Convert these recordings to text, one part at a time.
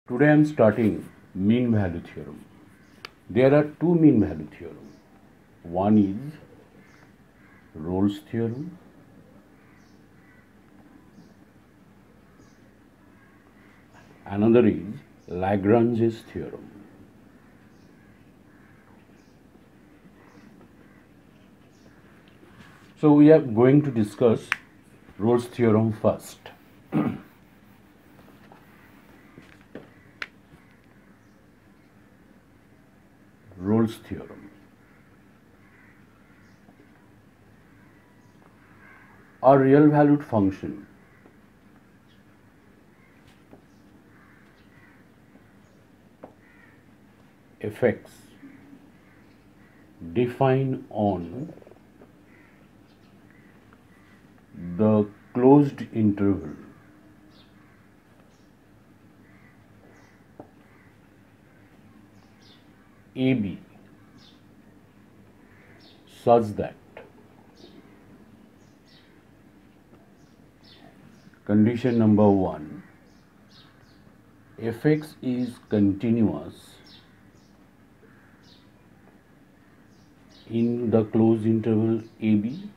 Today I am starting mean value theorem. There are two mean value theorems. One is Rolle's theorem, another is Lagrange's theorem. So we are going to discuss Rolle's theorem first. Rolle's theorem. A real valued function fx defined on the closed interval AB such that condition number 1, fx is continuous in the closed interval AB.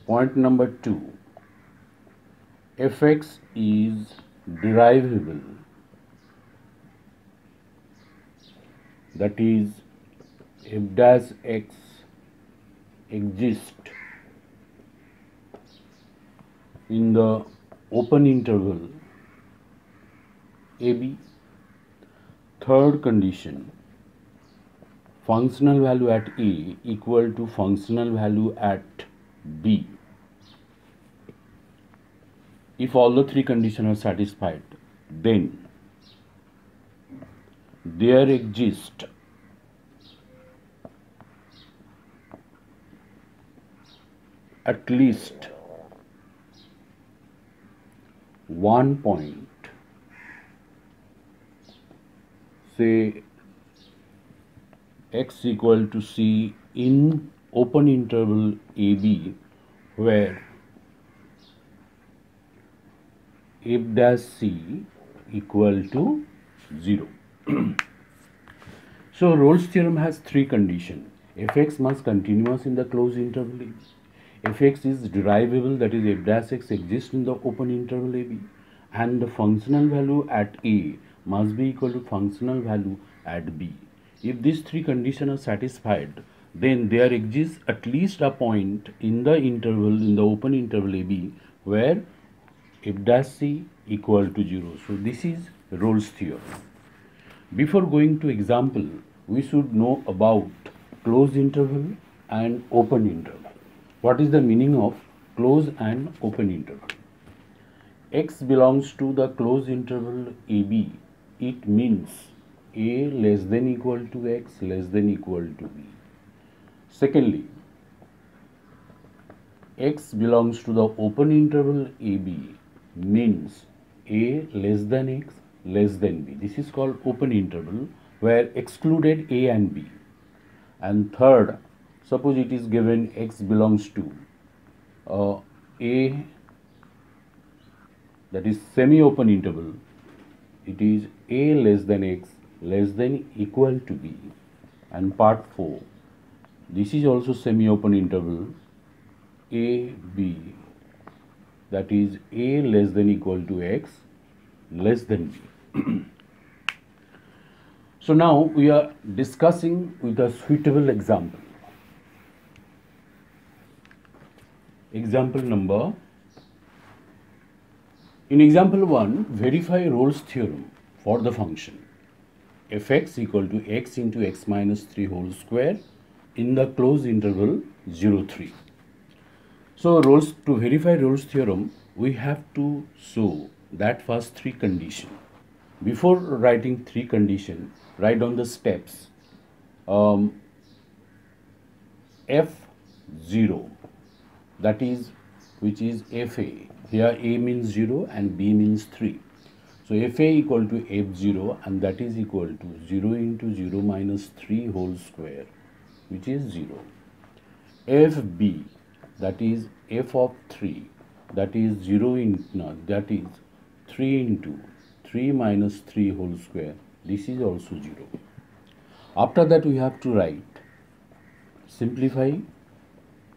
Point number 2, fx is derivable, that is f dash x exists in the open interval AB. Third condition, functional value at A equal to functional value at B. If all the three conditions are satisfied, then there exists at least one point, say x equal to c in open interval AB, where f dash c equal to 0. So Rolle's theorem has three conditions. Fx must continuous in the closed interval AB. Fx is derivable, that is f dash x exists in the open interval AB, and the functional value at A must be equal to functional value at B. If these three conditions are satisfied, then there exists at least a point in the interval, in the open interval AB, where f dash c equal to 0. So this is Rolle's theorem. Before going to example, we should know about closed interval and open interval. What is the meaning of closed and open interval? X belongs to the closed interval AB. It means A less than equal to X less than equal to B. Secondly, X belongs to the open interval AB means A less than X less than B. This is called open interval, where excluded A and B. And third, suppose it is given X belongs to A, that is semi-open interval, it is A less than X less than equal to B. And part 4, this is also semi-open interval A, B, that is A less than equal to X less than B. So now we are discussing with a suitable example. Example number, in example 1, verify Rolle's theorem for the function fx equal to x into x minus 3 whole square in the closed interval 0, 3. So to verify Rolle's theorem, we have to show that first three conditions. Before writing three conditions, write down the steps. F0, that is, which is FA. Here A means 0 and B means 3. So FA equal to F0, and that is equal to 0 into 0 minus 3 whole square, which is 0. FB, that is f of 3, that is 0 into, no, that is 3 into 3 minus 3 whole square. This is also 0. After that we have to write, simplify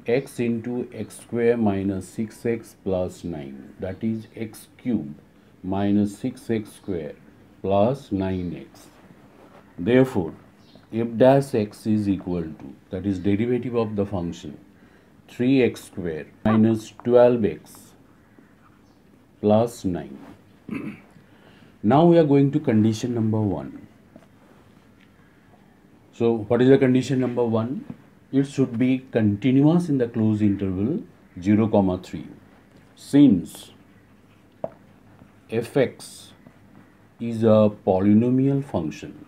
x into x square minus 6x plus 9, that is x cube minus 6x square plus 9x. Therefore, f dash x is equal to, that is derivative of the function, 3x square minus 12x plus 9. Now we are going to condition number 1. So what is the condition number 1? It should be continuous in the closed interval 0, 3. Since fx is a polynomial function,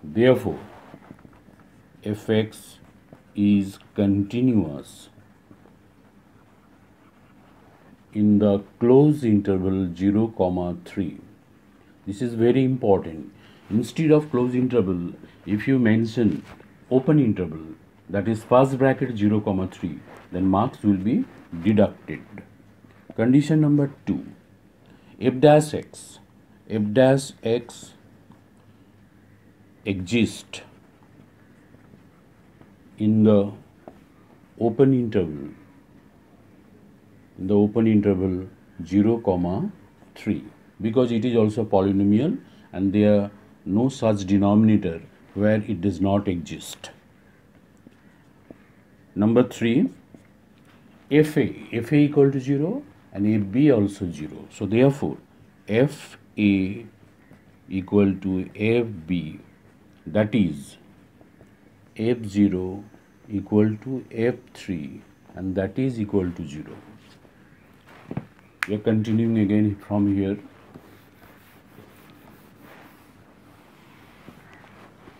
therefore fx is continuous in the closed interval 0, 3. This is very important. Instead of closed interval, if you mention open interval, that is first bracket 0, 3, then marks will be deducted. Condition number 2, f dash x exists in the open interval 0, 3, because it is also polynomial and there are no such denominator where it does not exist. Number 3, fa equal to 0 and fb also 0. So therefore fa equal to fb, that is f0 equal to f3, and that is equal to 0. We are continuing again from here.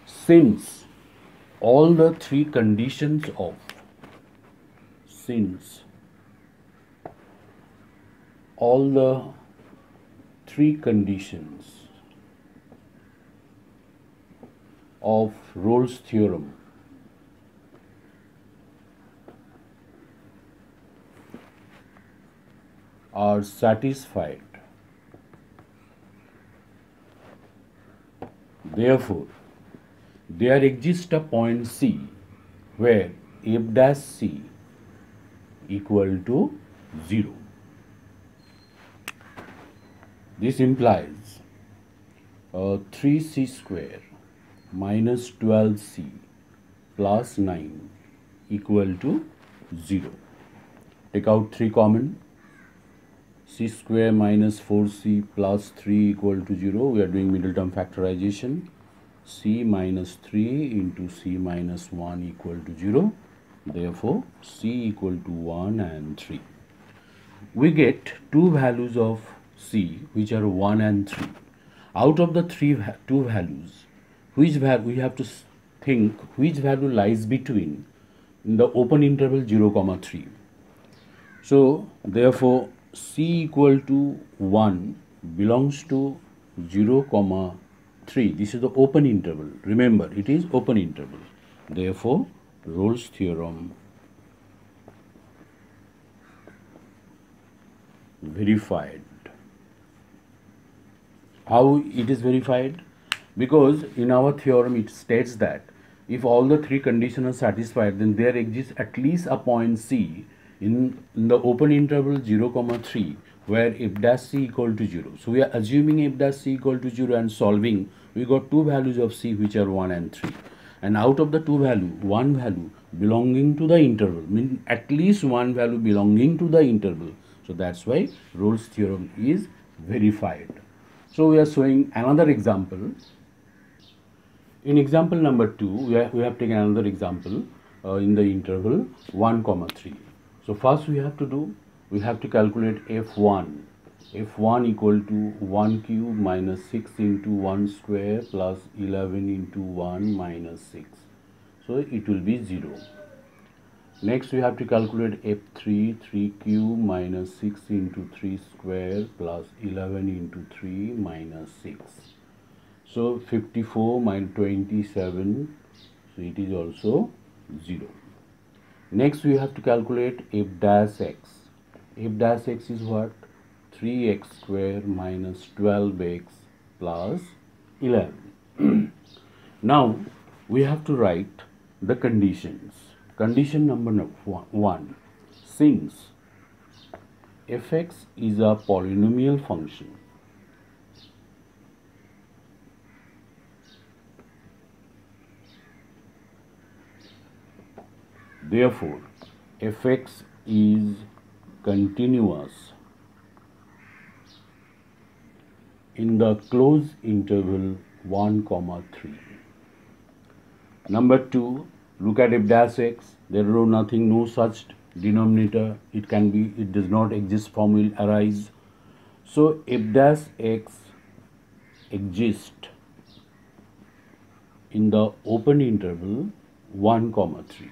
Since all the three conditions of Rolle's theorem are satisfied, therefore there exists a point C where f dash C equal to 0. This implies 3c square minus 12c plus 9 equal to 0. Take out 3 common. C square minus 4c plus 3 equal to 0. We are doing middle term factorization. C minus 3 into C minus 1 equal to 0. Therefore, C equal to 1 and 3. We get two values of C which are 1 and 3. Out of the two values, which value we have to think which value lies between in the open interval 0, 3. So therefore C equal to 1 belongs to 0, 3. This is the open interval. Remember, it is open interval. Therefore, Rolle's theorem verified. How it is verified? Because in our theorem it states that if all the three conditions are satisfied, then there exists at least a point C in the open interval 0, 3 where f dash C equal to 0. So we are assuming f dash C equal to 0 and solving. We got two values of C which are 1 and 3. And out of the two value, one value belonging to the interval, mean at least one value belonging to the interval. So that's why Rolle's theorem is verified. So we are showing another example. In example number 2, we have taken another example in the interval 1, 3. So first we have to calculate f1. f1 equal to 1 cube minus 6 into 1 square plus 11 into 1 minus 6. So it will be 0. Next we have to calculate f3, 3 cube minus 6 into 3 square plus 11 into 3 minus 6. So 54 minus 27, so it is also 0. Next we have to calculate f dash x. F dash x is what? 3x square minus 12x plus 11. Now we have to write the conditions. Condition number 1. Since fx is a polynomial function, therefore fx is continuous in the closed interval 1, 3. Number 2, look at f dash x. There is nothing, no such denominator. It does not exist, form will arise. So f dash x exists in the open interval 1, 3.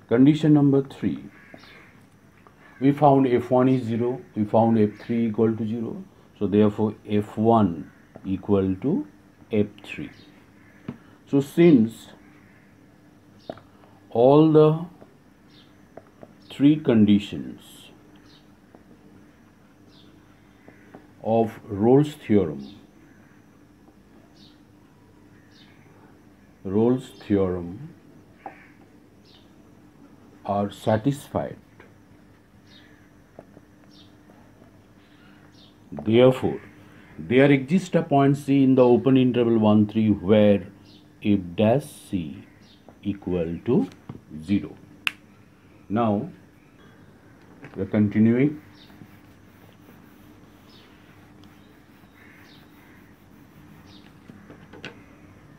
Condition number 3. We found f1 is 0. We found f3 equal to 0. So therefore f1 equal to f3. So since all the three conditions of Rolle's theorem are satisfied, therefore there exists a point C in the open interval 1, 3 where f dash C equal to 0. Now we are continuing.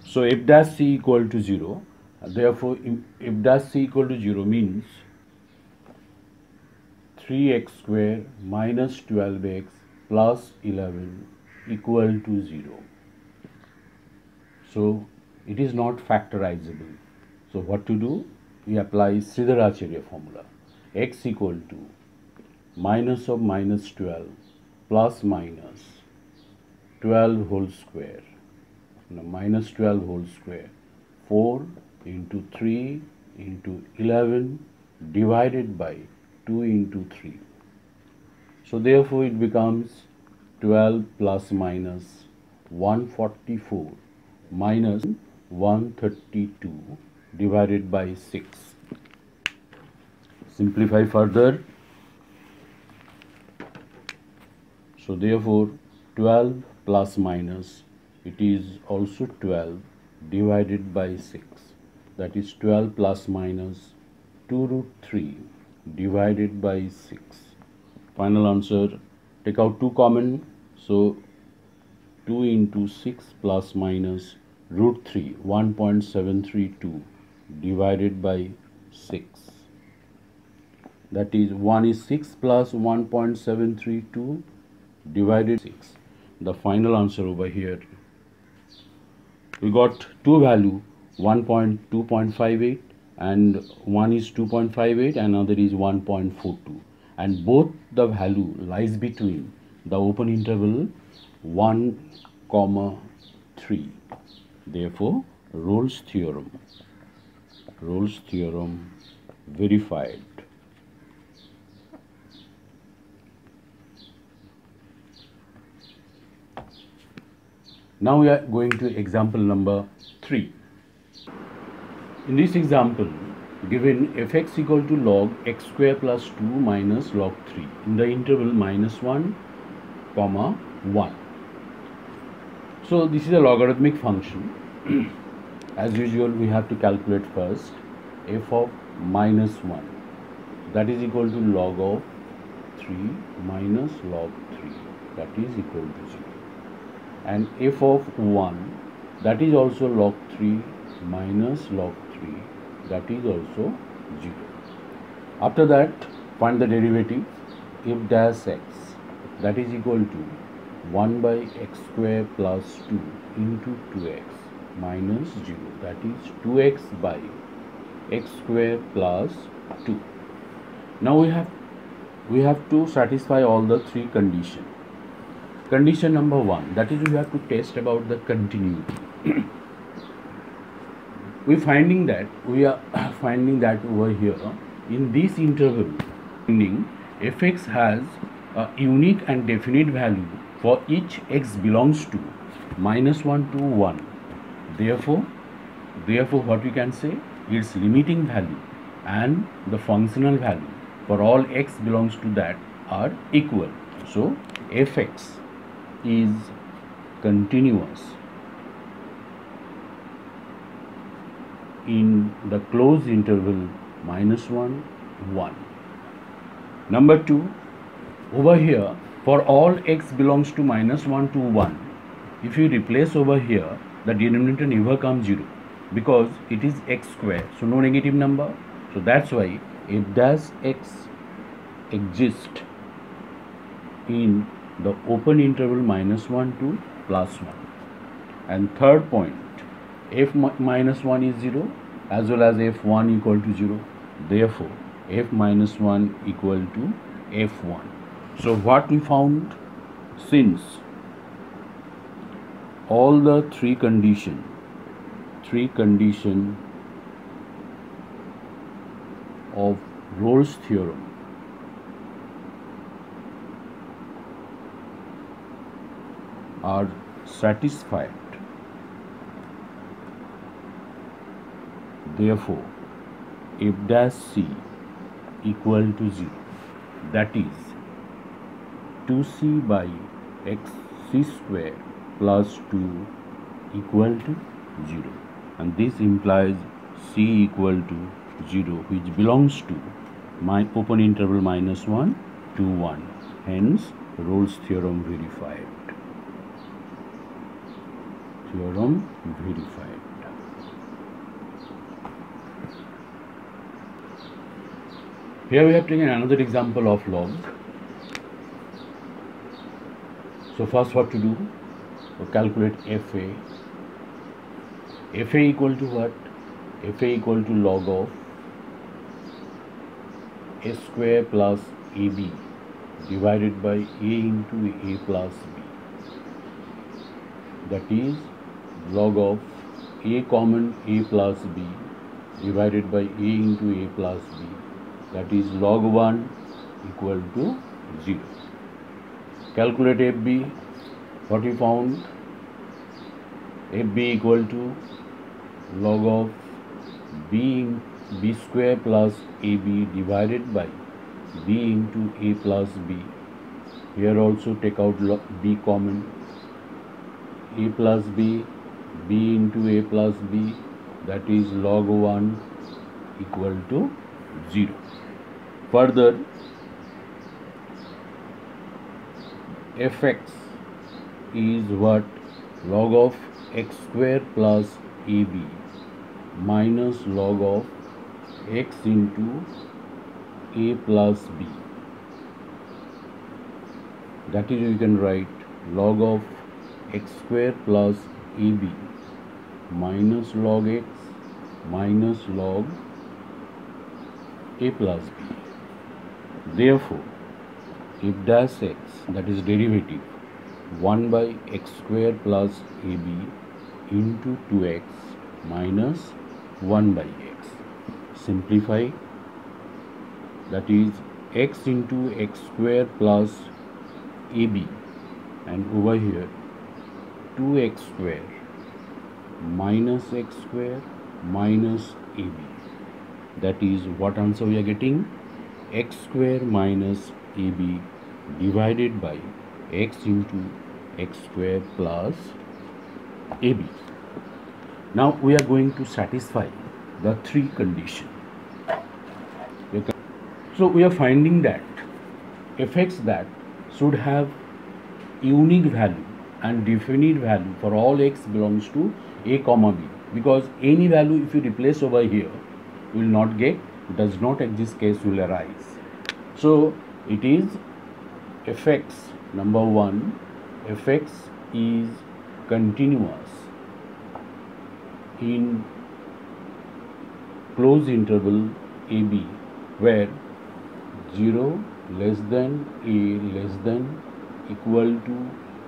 So f dash C equal to 0. Therefore f dash C equal to 0 means 3x square minus 12x plus 11 equal to 0. So it is not factorizable. So what to do? We apply Sridharacharya formula. X equal to minus of minus 12 plus minus 12 whole square. Now minus 12 whole square. 4 into 3 into 11 divided by 2 into 3. So therefore it becomes 12 plus minus 144 minus 132 divided by 6. Simplify further. So therefore 12 plus minus, it is also 12 divided by 6. That is 12 plus minus 2 root 3 divided by 6. Final answer, take out 2 common. So 2 into 6 plus minus root 3, 1.732 divided by 6. That is 1 is 6 plus 1.732 divided 6. The final answer over here, we got two value, 2.58 and one is 2.58 and another is 1.42, and both the value lies between the open interval 1, 3. Therefore Rolle's theorem verified. Now we are going to example number 3. In this example, given fx equal to log x square plus 2 minus log 3 in the interval minus 1, 1. So this is a logarithmic function. As usual, we have to calculate first f of minus 1, that is equal to log of 3 minus log 3, that is equal to 0. And f of 1, that is also log 3 minus log 3, that is also 0. After that, find the derivative. F dash x, that is equal to 1 by x square plus 2 into 2x minus 0, that is 2x by x square plus 2. Now we have to satisfy all the three conditions. Condition number 1, that is we have to test about the continuity. We are finding that finding that over here in this interval, fx has a unique and definite value for each x belongs to -1 to 1. Therefore what we can say, its limiting value and the functional value for all x belongs to that are equal. So fx is continuous in the closed interval -1, 1. Number 2, over here for all x belongs to -1 to 1, if you replace over here, the denominator never comes 0 because it is x square, so no negative number. So that's why f dash x exists in the open interval -1 to +1. And third point, f -1 is 0 as well as f1 equal to 0. Therefore f -1 equal to f1. So what we found, since all the three condition of Rolle's theorem are satisfied, therefore f dash c equal to 0, that is 2c by x c square plus 2 equal to 0, and this implies c equal to 0, which belongs to my open interval -1 to 1. Hence Rolle's theorem verified. Here we have taken another example of log. So first what to do? So calculate fa. Fa equal to what? Fa equal to log of a square plus ab divided by a into a plus b. That is log of a common a plus b divided by a into a plus b. That is log 1 equal to 0. Calculate fb. What we found? Fb equal to log of b square plus ab divided by b into a plus b. Here also take out b common. A plus b into a plus b, that is log 1 equal to 0. Further, fx is what? Log of x square plus ab minus log of x into a plus b. That is, you can write log of x square plus ab minus log x minus log a plus b. Therefore, f dash x, that is derivative 1 by x square plus ab into 2x minus 1 by x. Simplify, that is x into x square plus ab, and over here 2x square minus x square minus ab. That is what answer we are getting? X square minus ab divided by x into x square plus ab. Now we are going to satisfy the three conditions. So we are finding that fx that should have unique value and definite value for all x belongs to a comma b, because any value if you replace over here will not get, does not exist case will arise. So it is fx, number 1, fx is continuous in closed interval ab where 0 less than a less than equal to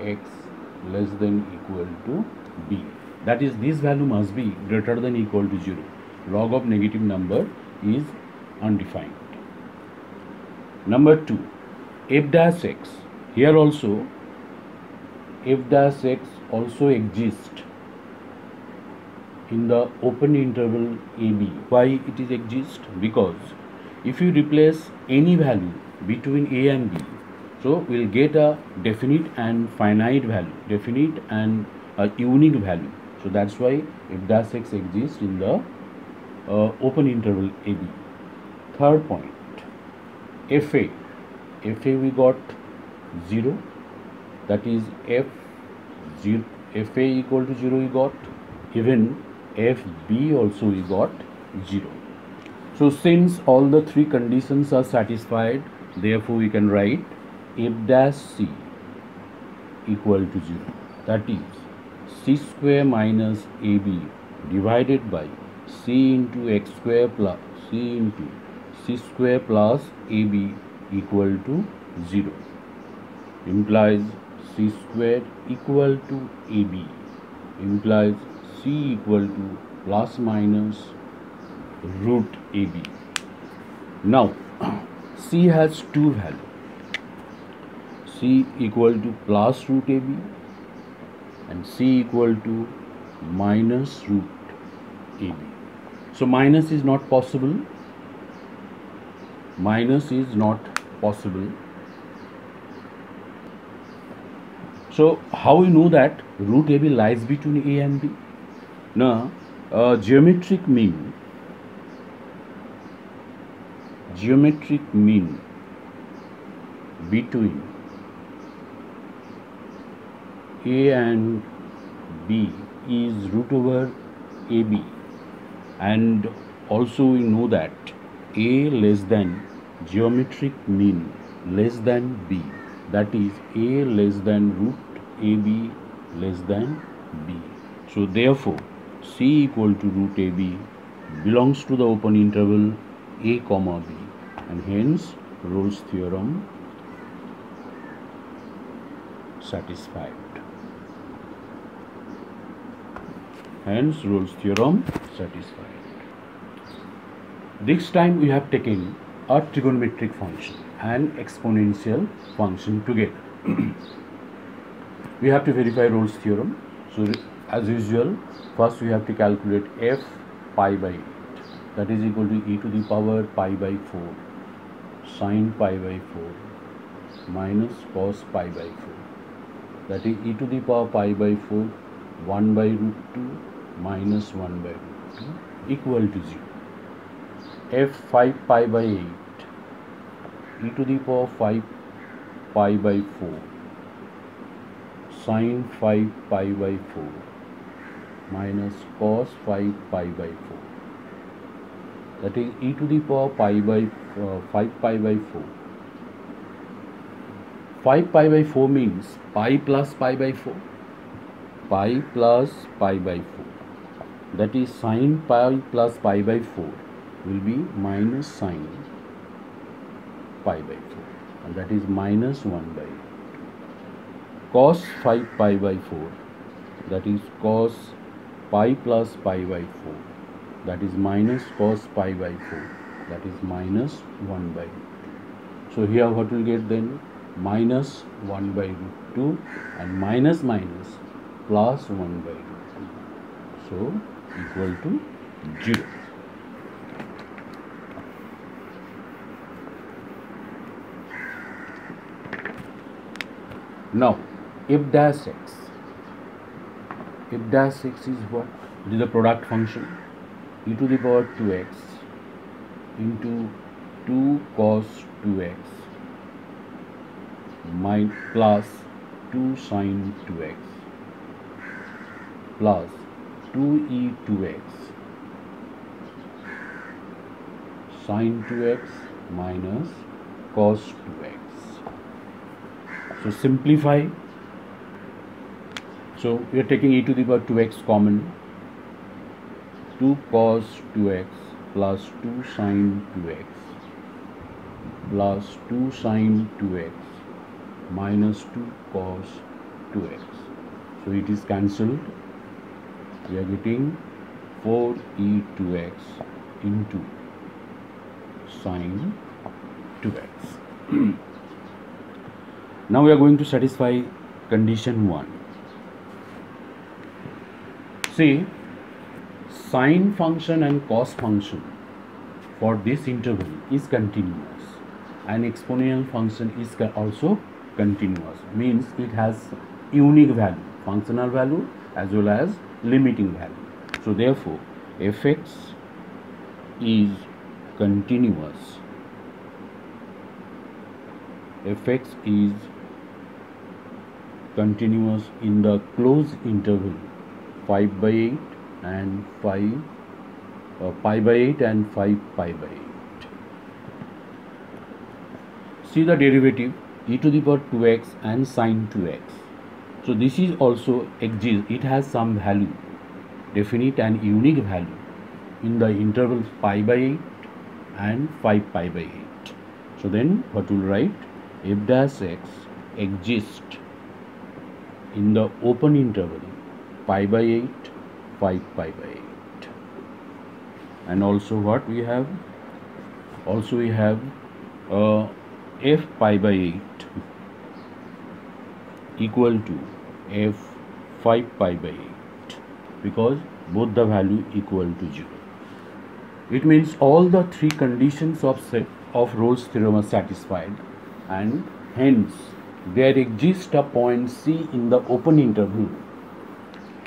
x less than equal to b. That is, this value must be greater than equal to 0. log of negative number is undefined. Number 2, f dash x. Here also f dash x also exists in the open interval AB. Why it is exist? Because if you replace any value between A and B, so we'll get a definite and finite value, definite and a unique value. So that's why f dash x exists in the open interval AB. Third point, fa we got 0, that is fa equal to 0 we got, even fb also we got 0. So since all the three conditions are satisfied, therefore we can write f dash c equal to 0, that is c square minus ab divided by c into x square plus c into c square plus ab equal to 0, implies c square equal to ab, implies c equal to plus minus root ab. Now c has two values, c equal to plus root ab and c equal to minus root ab. So minus is not possible, minus is not possible. So how we know that root ab lies between a and b? Now geometric mean between a and b is root over ab, and also we know that a less than geometric mean less than b, that is a less than root ab less than b. So therefore c equal to root ab belongs to the open interval a comma b, and hence Rolle's theorem satisfied. Hence Rolle's theorem satisfied. This time we have taken a trigonometric function and exponential function together. We have to verify Rolle's theorem. So as usual, first we have to calculate f pi by 8, that is equal to e to the power pi by 4 sin pi by 4 minus cos pi by 4, that is e to the power pi by 4 1 by root 2 minus 1 by root 2 equal to 0. f 5 pi by 8 e to the power 5 pi by 4 sin 5 pi by 4 minus cos 5 pi by 4, that is e to the power pi by 5 pi by 4. 5 pi by 4 means pi plus pi by 4, pi plus pi by 4, that is sin pi plus pi by 4 will be minus sin pi by 4, and that is minus 1 by 8. Cos 5 pi by 4, that is cos pi plus pi by 4, that is minus cos pi by 4, that is minus 1 by root 2. So here what will get then? Minus 1 by root 2 and minus minus plus 1 by root 2. So equal to 0. Now f dash x. F dash x is what? It is a product function, e to the power 2x into 2 cos 2x plus 2 sin 2x plus 2e 2x sin 2x minus cos 2x. So simplify. So we are taking e to the power 2x common, 2 cos 2x plus 2 sin 2x plus 2 sin 2x minus 2 cos 2x. So it is cancelled. We are getting 4e2x into sine 2x. Now we are going to satisfy condition 1. See, sine function and cos function for this interval is continuous, and exponential function is also continuous, means it has unique value, functional value as well as limiting value. So therefore fx is continuous. Fx is continuous in the closed interval 5 by 8 and 5 pi by 8 and 5 pi by 8. See the derivative e to the power 2x and sine 2x. So this is also exists, it has some value, definite and unique value in the intervals pi by 8 and 5 pi by 8. So then what will write? F dash x exists in the open interval pi by 8, 5 pi by 8. And also what we have? Also we have f pi by 8 equal to f 5 pi by 8, because both the value equal to 0. It means all the three conditions of set of Rolle's theorem are satisfied, and hence there exists a point C in the open interval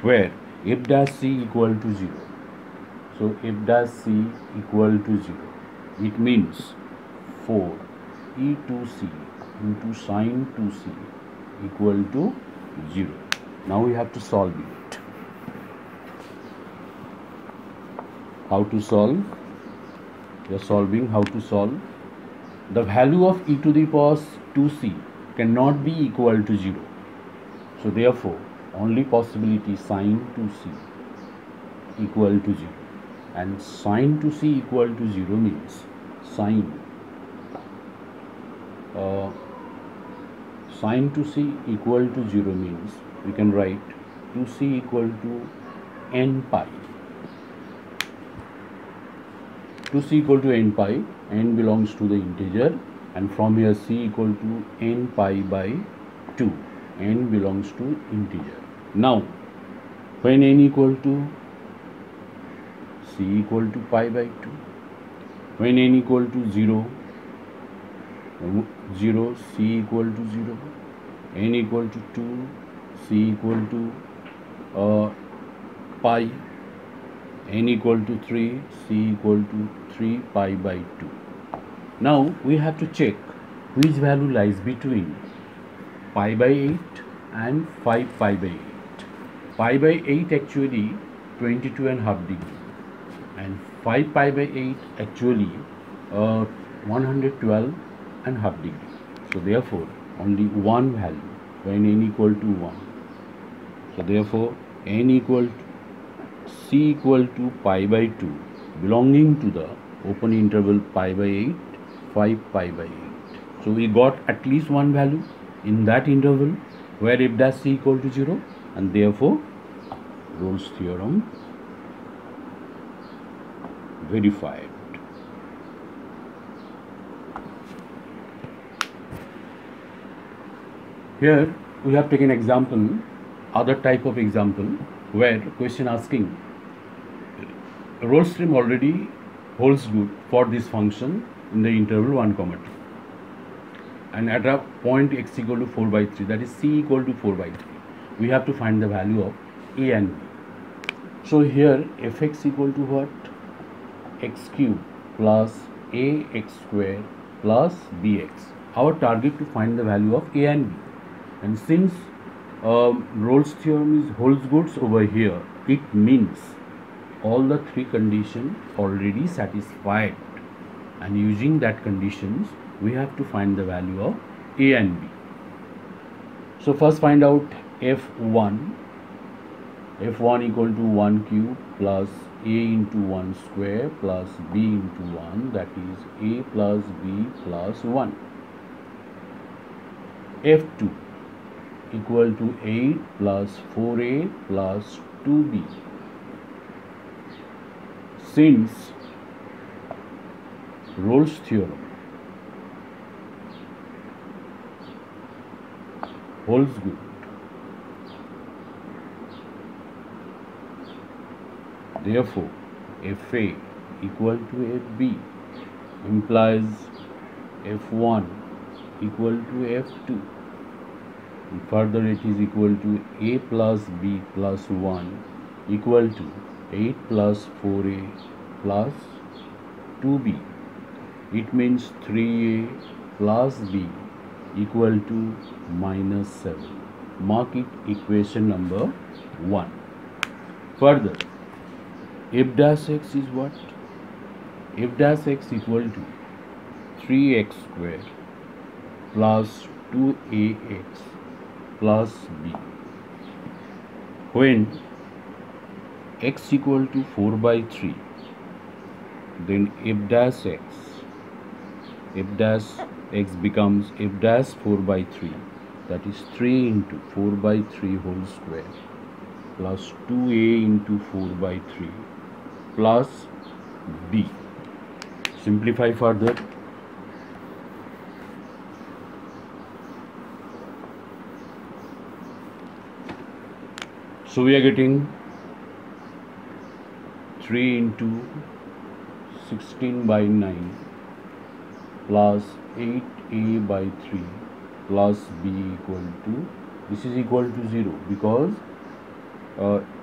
where f dash c equal to 0. So f dash c equal to 0. It means 4 e2c into sine 2c equal to 0. Now we have to solve it. How to solve? We are solving how to solve. The value of e to the power 2c cannot be equal to 0. So therefore only possibility sine 2c equal to 0, and sine 2c equal to 0 means sine 2c equal to 0 means we can write 2c equal to n pi. 2c equal to n pi, n belongs to the integer, and from here c equal to n pi by 2, n belongs to integer. Now when n equal to c equal to pi by 2, when n equal to 0, 0 c equal to 0, n equal to 2 c equal to pi, n equal to 3 c equal to 3 pi by 2. Now we have to check which value lies between pi by 8 and 5 pi by 8. Pi by 8 actually 22.5 degree, and 5 pi by 8 actually 112.5 degree. So therefore only one value when n equal to 1. So therefore n equal to c equal to pi by 2 belonging to the open interval pi by 8, 5 pi by 8. So we got at least one value in that interval where f dash c equal to 0, and therefore Rolle's theorem verified. Here we have taken example, other type of example, where question asking Rolle's theorem already holds good for this function in the interval 1, 2, and at a point x equal to 4 by 3, that is c equal to 4 by 3, we have to find the value of a and b. So here fx equal to what? X cube plus ax square plus bx. Our target to find the value of a and b. And since Rolle's theorem holds good over here, it means all the three conditions already satisfied, and using that conditions we have to find the value of a and b. So first find out f1. f1 equal to 1 cube plus a into 1 square plus b into 1, that is a plus b plus 1. f2 equal to 8 plus 4a plus 2b Since Rolle's theorem holds good, therefore FA equal to FB implies F1 equal to F2, and further it is equal to A plus B plus 1 equal to 8 plus 4A plus 2B. It means 3A plus B equal to minus 7. Mark it equation number 1. Further, f dash x is what? F dash x equal to 3x square plus 2ax plus b. When x equal to 4 by 3, then f dash x becomes f dash 4 by 3, that is 3 into 4 by 3 whole square plus 2a into 4 by 3 plus b. Simplify further. So we are getting 3 into 16 by 9 plus 8a by 3 plus b equal to, this is equal to 0 because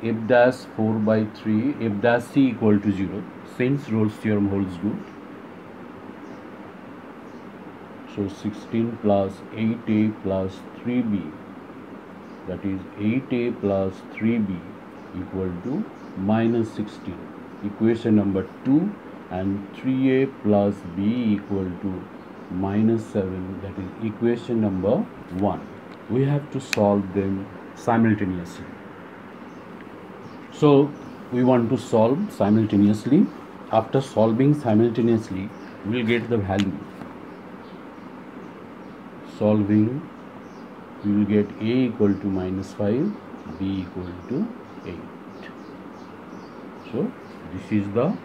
f dash 4 by 3, f dash c equal to 0 since Rolle's theorem holds good. So 16 plus 8a plus 3b, that is 8a plus 3b equal to minus 16. Equation number 2, and 3a plus b equal to minus 7, that is equation number 1. We have to solve them simultaneously. So we want to solve simultaneously. After solving simultaneously, we will get the value. Solving, we will get a equal to minus 5, b equal to 8. So this is the